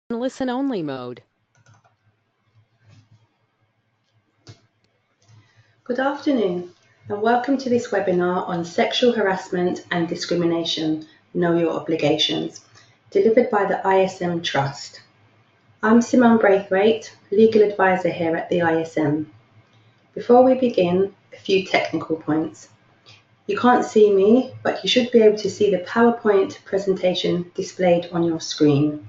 Listen-only mode. Good afternoon and welcome to this webinar on sexual harassment and discrimination, Know Your Obligations, delivered by the ISM Trust. I'm Simone Braithwaite, Legal Advisor here at the ISM. Before we begin, a few technical points. You can't see me, but you should be able to see the PowerPoint presentation displayed on your screen.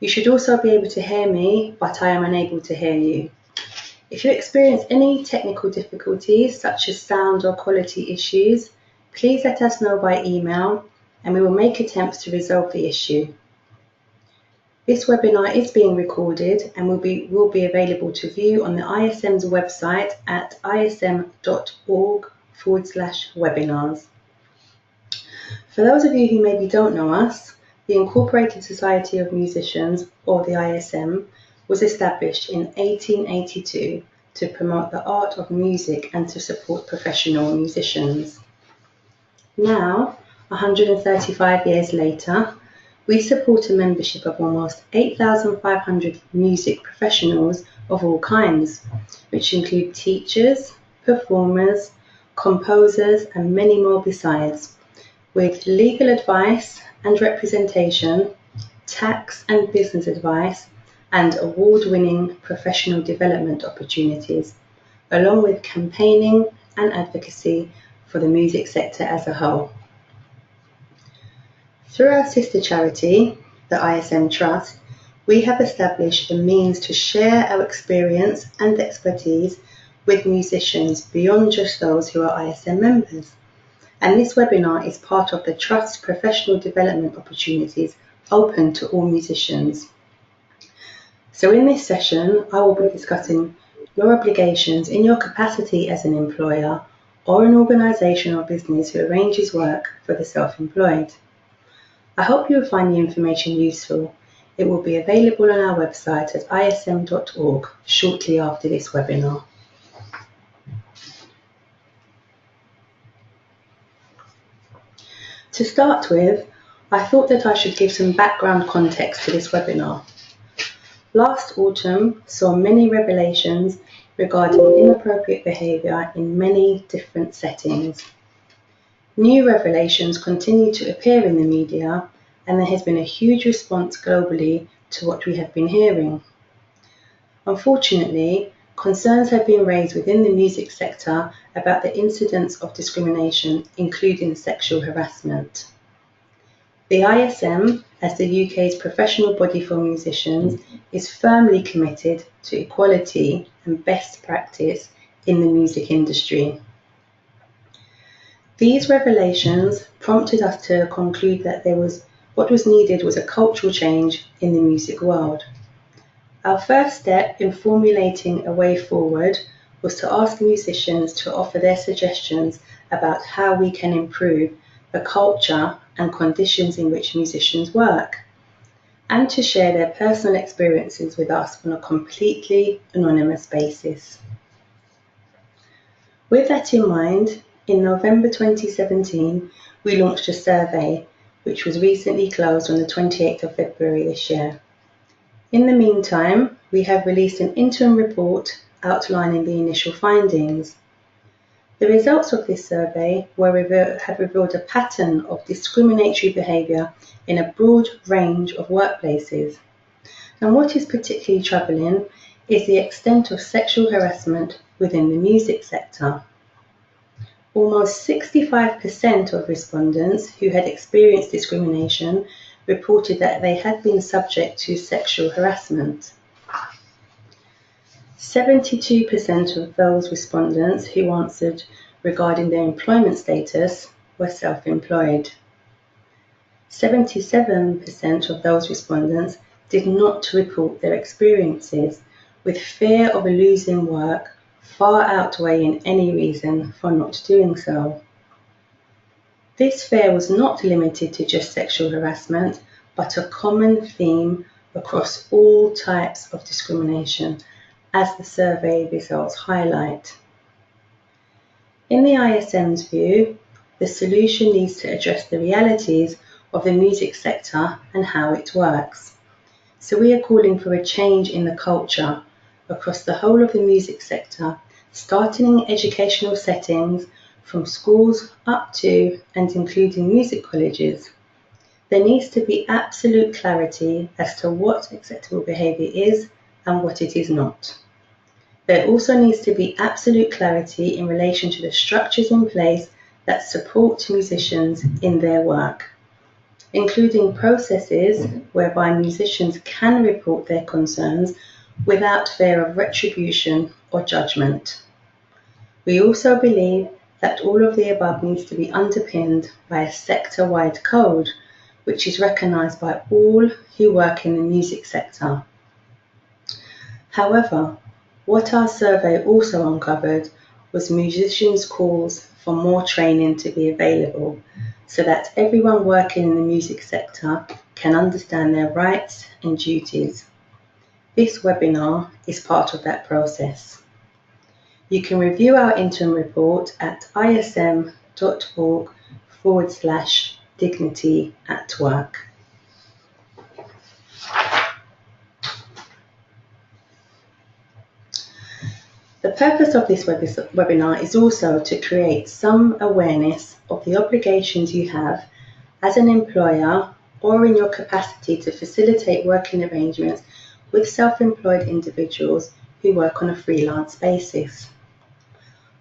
You should also be able to hear me, but I am unable to hear you. If you experience any technical difficulties, such as sound or quality issues, please let us know by email and we will make attempts to resolve the issue. This webinar is being recorded and will be available to view on the ISM's website at ism.org/webinars. For those of you who maybe don't know us, the Incorporated Society of Musicians, or the ISM, was established in 1882 to promote the art of music and to support professional musicians. Now, 135 years later, we support a membership of almost 8,500 music professionals of all kinds, which include teachers, performers, composers, and many more besides, with legal advice and representation, tax and business advice, and award-winning professional development opportunities, along with campaigning and advocacy for the music sector as a whole. Through our sister charity, the ISM Trust, we have established a means to share our experience and expertise with musicians beyond just those who are ISM members. And this webinar is part of the Trust's professional development opportunities open to all musicians. So in this session, I will be discussing your obligations in your capacity as an employer or an organisation or business who arranges work for the self-employed. I hope you will find the information useful. It will be available on our website at ism.org shortly after this webinar. To start with, I thought that I should give some background context to this webinar. Last autumn saw many revelations regarding inappropriate behaviour in many different settings. New revelations continue to appear in the media, and there has been a huge response globally to what we have been hearing. Unfortunately, concerns have been raised within the music sector about the incidence of discrimination, including sexual harassment. The ISM, as the UK's professional body for musicians, is firmly committed to equality and best practice in the music industry. These revelations prompted us to conclude that what was needed was a cultural change in the music world. Our first step in formulating a way forward was to ask musicians to offer their suggestions about how we can improve the culture and conditions in which musicians work, and to share their personal experiences with us on a completely anonymous basis. With that in mind, in November 2017, we launched a survey, which was recently closed on the 28th of February this year. In the meantime, we have released an interim report outlining the initial findings. The results of this survey have revealed a pattern of discriminatory behaviour in a broad range of workplaces. And what is particularly troubling is the extent of sexual harassment within the music sector. Almost 65% of respondents who had experienced discrimination reported that they had been subject to sexual harassment. 72% of those respondents who answered regarding their employment status were self-employed. 77% of those respondents did not report their experiences, with fear of losing work far outweighing any reason for not doing so. This fear was not limited to just sexual harassment, but a common theme across all types of discrimination, as the survey results highlight. In the ISM's view, the solution needs to address the realities of the music sector and how it works. So we are calling for a change in the culture across the whole of the music sector, starting in educational settings from schools up to and including music colleges. There needs to be absolute clarity as to what acceptable behaviour is and what it is not. There also needs to be absolute clarity in relation to the structures in place that support musicians in their work, including processes whereby musicians can report their concerns without fear of retribution or judgment. We also believe that all of the above needs to be underpinned by a sector-wide code, which is recognised by all who work in the music sector. However, what our survey also uncovered was musicians' calls for more training to be available so that everyone working in the music sector can understand their rights and duties. This webinar is part of that process. You can review our interim report at ism.org/dignity at work. The purpose of this webinar is also to create some awareness of the obligations you have as an employer or in your capacity to facilitate working arrangements with self-employed individuals who work on a freelance basis.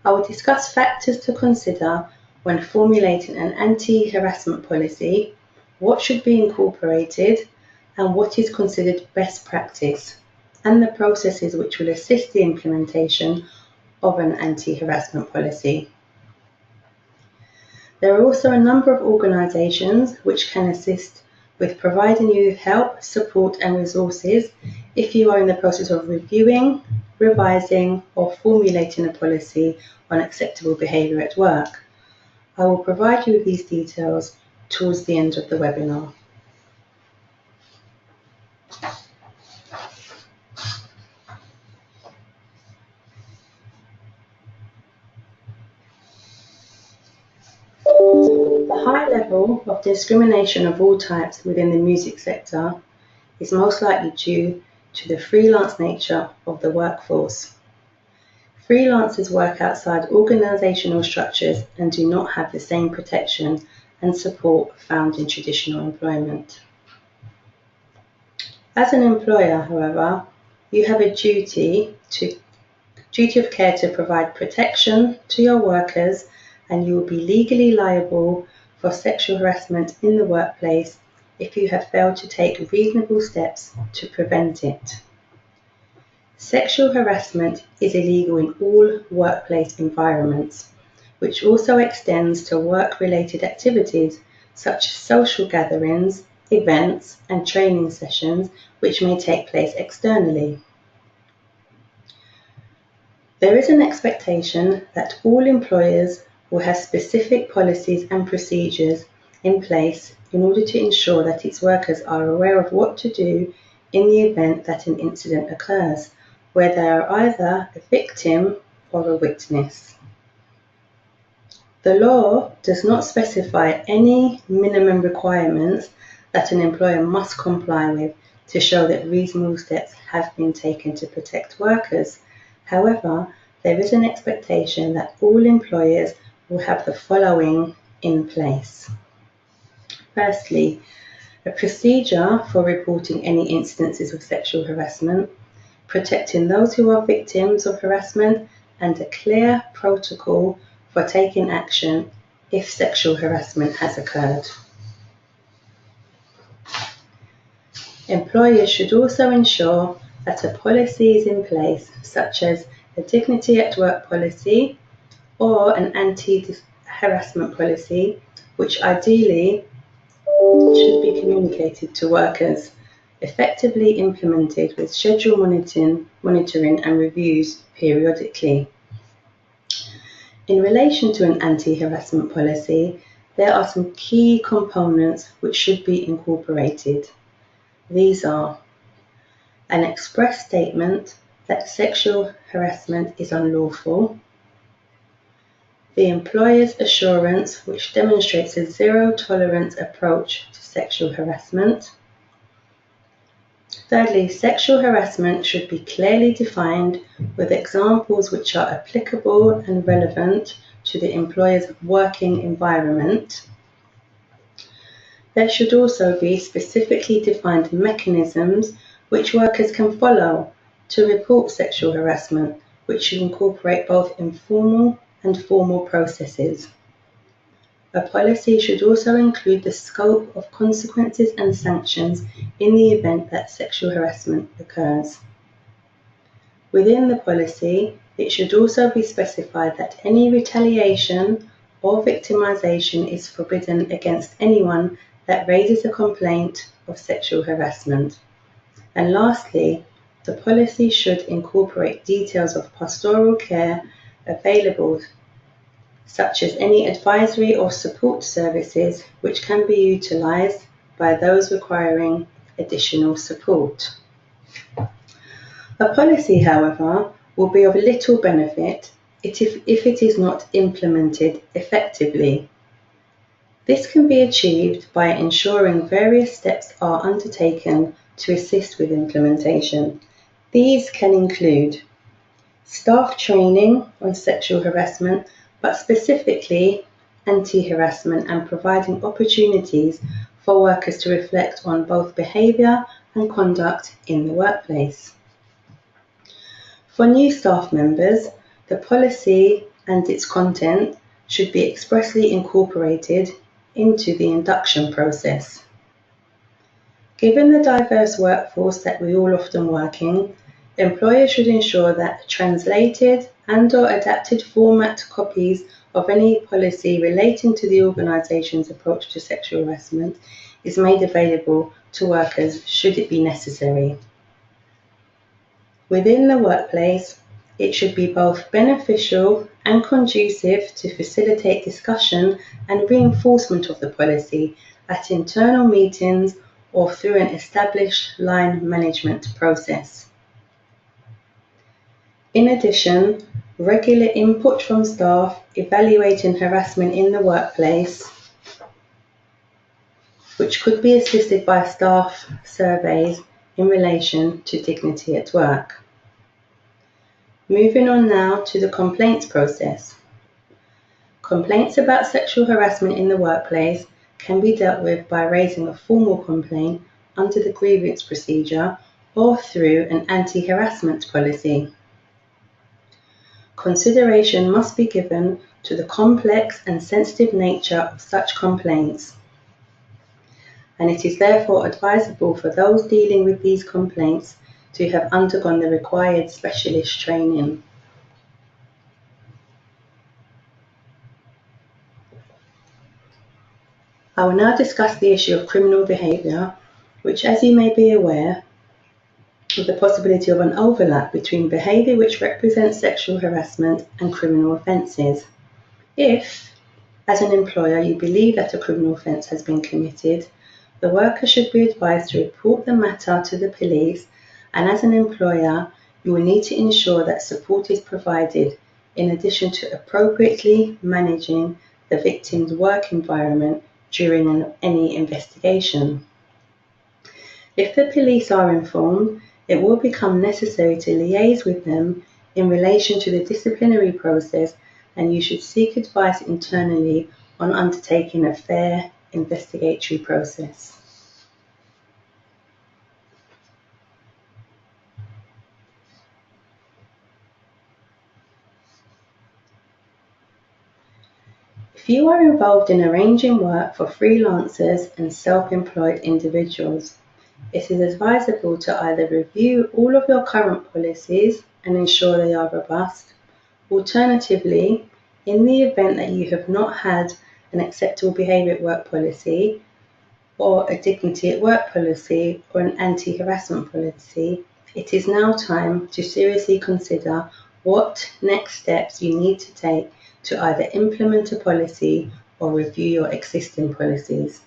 I will discuss factors to consider when formulating an anti-harassment policy, what should be incorporated, and what is considered best practice, and the processes which will assist the implementation of an anti-harassment policy. There are also a number of organisations which can assist with providing you with help, support and resources if you are in the process of reviewing, revising or formulating a policy on acceptable behaviour at work. I will provide you with these details towards the end of the webinar. The high level of discrimination of all types within the music sector is most likely due to the freelance nature of the workforce. Freelancers work outside organisational structures and do not have the same protection and support found in traditional employment. As an employer, however, you have a duty of care to provide protection to your workers, and you will be legally liable for sexual harassment in the workplace if you have failed to take reasonable steps to prevent it. Sexual harassment is illegal in all workplace environments, which also extends to work-related activities such as social gatherings, events, and training sessions which may take place externally. There is an expectation that all employers will have specific policies and procedures in place in order to ensure that its workers are aware of what to do in the event that an incident occurs, where they are either a victim or a witness. The law does not specify any minimum requirements that an employer must comply with to show that reasonable steps have been taken to protect workers. However, there is an expectation that all employers will have the following in place. Firstly, a procedure for reporting any incidences of sexual harassment, protecting those who are victims of harassment, and a clear protocol for taking action if sexual harassment has occurred. Employers should also ensure that a policy is in place, such as a dignity at work policy or an anti-harassment policy, which ideally should be communicated to workers, effectively implemented with schedule monitoring and reviews periodically. In relation to an anti-harassment policy, there are some key components which should be incorporated. These are an express statement that sexual harassment is unlawful, the employer's assurance which demonstrates a zero-tolerance approach to sexual harassment, Thirdly, sexual harassment should be clearly defined with examples which are applicable and relevant to the employer's working environment. There should also be specifically defined mechanisms which workers can follow to report sexual harassment, which should incorporate both informal and formal processes. A policy should also include the scope of consequences and sanctions in the event that sexual harassment occurs. Within the policy, it should also be specified that any retaliation or victimization is forbidden against anyone that raises a complaint of sexual harassment. And lastly, the policy should incorporate details of pastoral care available, such as any advisory or support services which can be utilised by those requiring additional support. A policy, however, will be of little benefit if it is not implemented effectively. This can be achieved by ensuring various steps are undertaken to assist with implementation. These can include staff training on sexual harassment, but specifically anti-harassment, and providing opportunities for workers to reflect on both behaviour and conduct in the workplace. For new staff members, the policy and its content should be expressly incorporated into the induction process. Given the diverse workforce that we all often work in, employers should ensure that translated and/or adapted format copies of any policy relating to the organisation's approach to sexual harassment is made available to workers should it be necessary. Within the workplace, it should be both beneficial and conducive to facilitate discussion and reinforcement of the policy at internal meetings or through an established line management process. In addition, regular input from staff evaluating harassment in the workplace, which could be assisted by staff surveys in relation to dignity at work. Moving on now to the complaints process. Complaints about sexual harassment in the workplace can be dealt with by raising a formal complaint under the grievance procedure or through an anti-harassment policy. Consideration must be given to the complex and sensitive nature of such complaints, and it is therefore advisable for those dealing with these complaints to have undergone the required specialist training. I will now discuss the issue of criminal behaviour, which, as you may be aware, with the possibility of an overlap between behaviour which represents sexual harassment and criminal offences. If, as an employer, you believe that a criminal offence has been committed, the worker should be advised to report the matter to the police, and as an employer, you will need to ensure that support is provided in addition to appropriately managing the victim's work environment during any investigation. If the police are informed, it will become necessary to liaise with them in relation to the disciplinary process, and you should seek advice internally on undertaking a fair investigatory process. If you are involved in arranging work for freelancers and self-employed individuals, it is advisable to either review all of your current policies and ensure they are robust. Alternatively, in the event that you have not had an acceptable behaviour at work policy, or a dignity at work policy, or an anti-harassment policy, it is now time to seriously consider what next steps you need to take to either implement a policy or review your existing policies.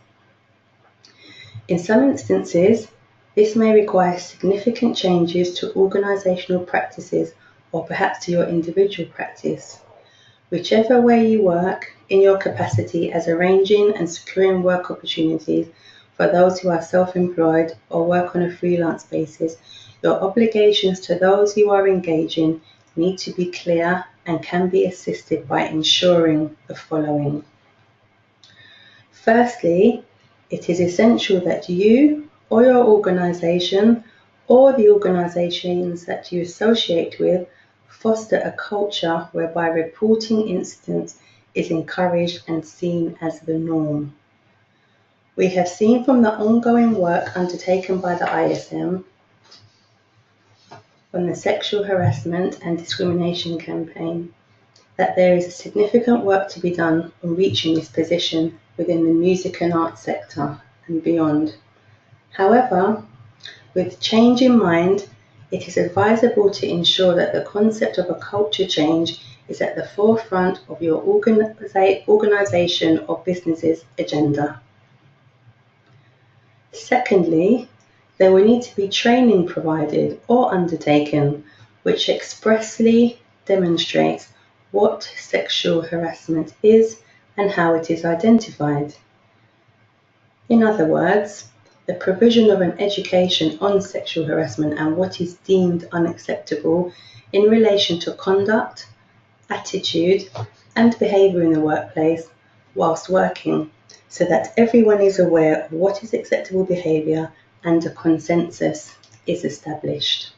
In some instances, this may require significant changes to organisational practices or perhaps to your individual practice. Whichever way you work in your capacity as arranging and securing work opportunities for those who are self-employed or work on a freelance basis, your obligations to those you are engaging need to be clear and can be assisted by ensuring the following. Firstly, it is essential that you or your organisation or the organisations that you associate with foster a culture whereby reporting incidents is encouraged and seen as the norm. We have seen from the ongoing work undertaken by the ISM on the sexual harassment and discrimination campaign that there is significant work to be done on reaching this position within the music and arts sector and beyond. However, with change in mind, it is advisable to ensure that the concept of a culture change is at the forefront of your organisation or business's agenda. Secondly, there will need to be training provided or undertaken which expressly demonstrates what sexual harassment is and how it is identified. In other words, the provision of an education on sexual harassment and what is deemed unacceptable in relation to conduct, attitude, and behaviour in the workplace whilst working, so that everyone is aware of what is acceptable behaviour and a consensus is established.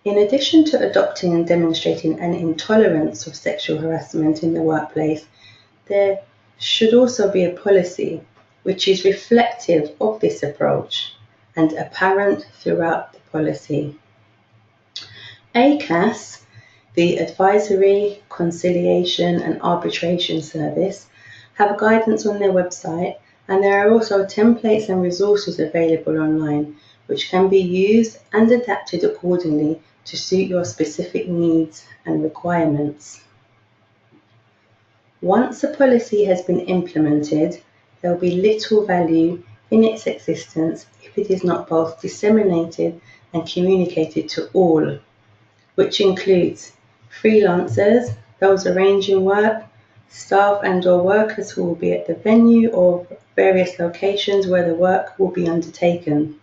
In addition to adopting and demonstrating an intolerance of sexual harassment in the workplace, there should also be a policy which is reflective of this approach and apparent throughout the policy. ACAS, the Advisory, Conciliation and Arbitration Service, have guidance on their website, and there are also templates and resources available online which can be used and adapted accordingly to suit your specific needs and requirements. Once a policy has been implemented, there will be little value in its existence if it is not both disseminated and communicated to all, which includes freelancers, those arranging work, staff and/or workers who will be at the venue or various locations where the work will be undertaken.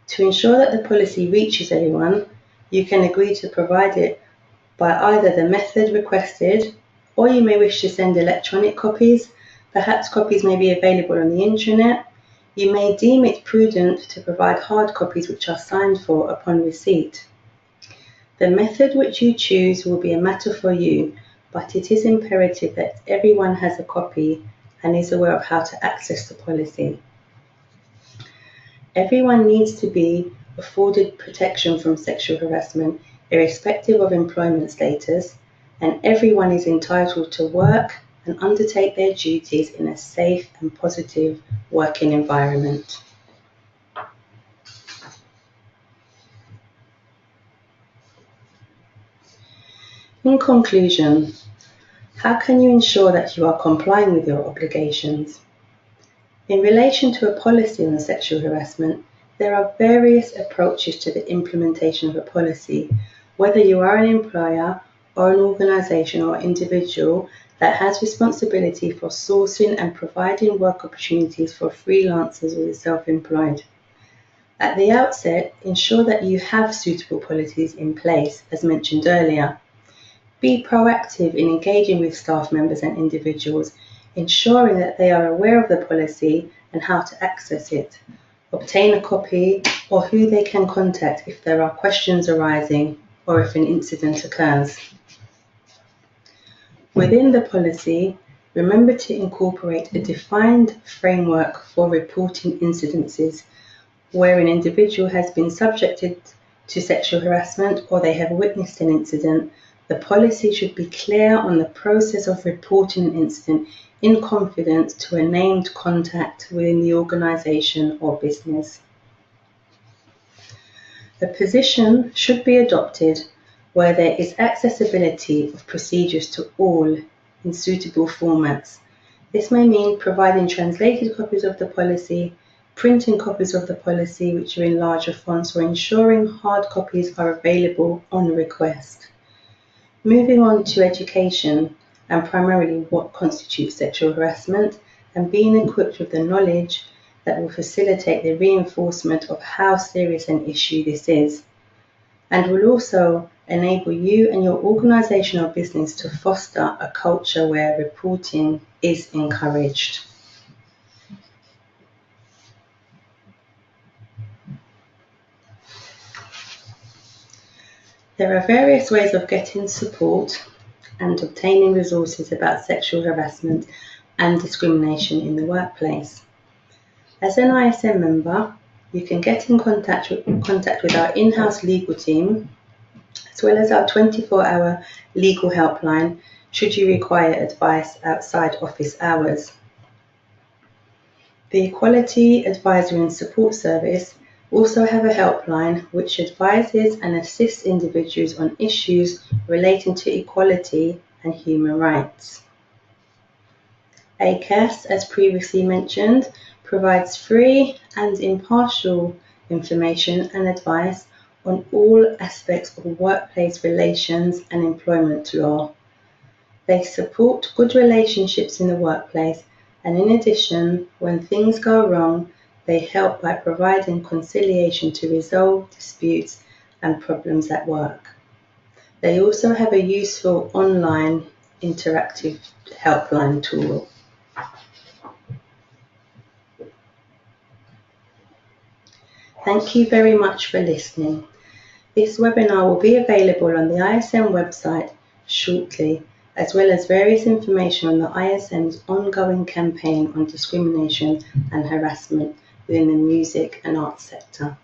To ensure that the policy reaches everyone, you can agree to provide it by either the method requested, or you may wish to send electronic copies. Perhaps copies may be available on the internet. You may deem it prudent to provide hard copies which are signed for upon receipt. The method which you choose will be a matter for you, but it is imperative that everyone has a copy and is aware of how to access the policy. Everyone needs to be afforded protection from sexual harassment, irrespective of employment status, and everyone is entitled to work and undertake their duties in a safe and positive working environment. In conclusion, how can you ensure that you are complying with your obligations? In relation to a policy on sexual harassment, there are various approaches to the implementation of a policy, whether you are an employer or an organisation or individual that has responsibility for sourcing and providing work opportunities for freelancers or the self-employed. At the outset, ensure that you have suitable policies in place, as mentioned earlier. Be proactive in engaging with staff members and individuals, ensuring that they are aware of the policy and how to access it. Obtain a copy or who they can contact if there are questions arising or if an incident occurs. Within the policy, remember to incorporate a defined framework for reporting incidences where an individual has been subjected to sexual harassment or they have witnessed an incident. The policy should be clear on the process of reporting an incident in confidence to a named contact within the organisation or business. A position should be adopted where there is accessibility of procedures to all in suitable formats. This may mean providing translated copies of the policy, printing copies of the policy which are in larger fonts, or ensuring hard copies are available on request. Moving on to education and primarily what constitutes sexual harassment and being equipped with the knowledge that will facilitate the reinforcement of how serious an issue this is, and will also enable you and your organisation or business to foster a culture where reporting is encouraged. There are various ways of getting support and obtaining resources about sexual harassment and discrimination in the workplace. As an ISM member, you can get in contact with our in-house legal team, as well as our 24-hour legal helpline should you require advice outside office hours. The Equality Advisory and Support Service also have a helpline which advises and assists individuals on issues relating to equality and human rights. ACAS, as previously mentioned, provides free and impartial information and advice on all aspects of workplace relations and employment law. They support good relationships in the workplace, and in addition, when things go wrong, they help by providing conciliation to resolve disputes and problems at work. They also have a useful online interactive helpline tool. Thank you very much for listening. This webinar will be available on the ISM website shortly, as well as various information on the ISM's ongoing campaign on discrimination and harassment within the music and arts sector.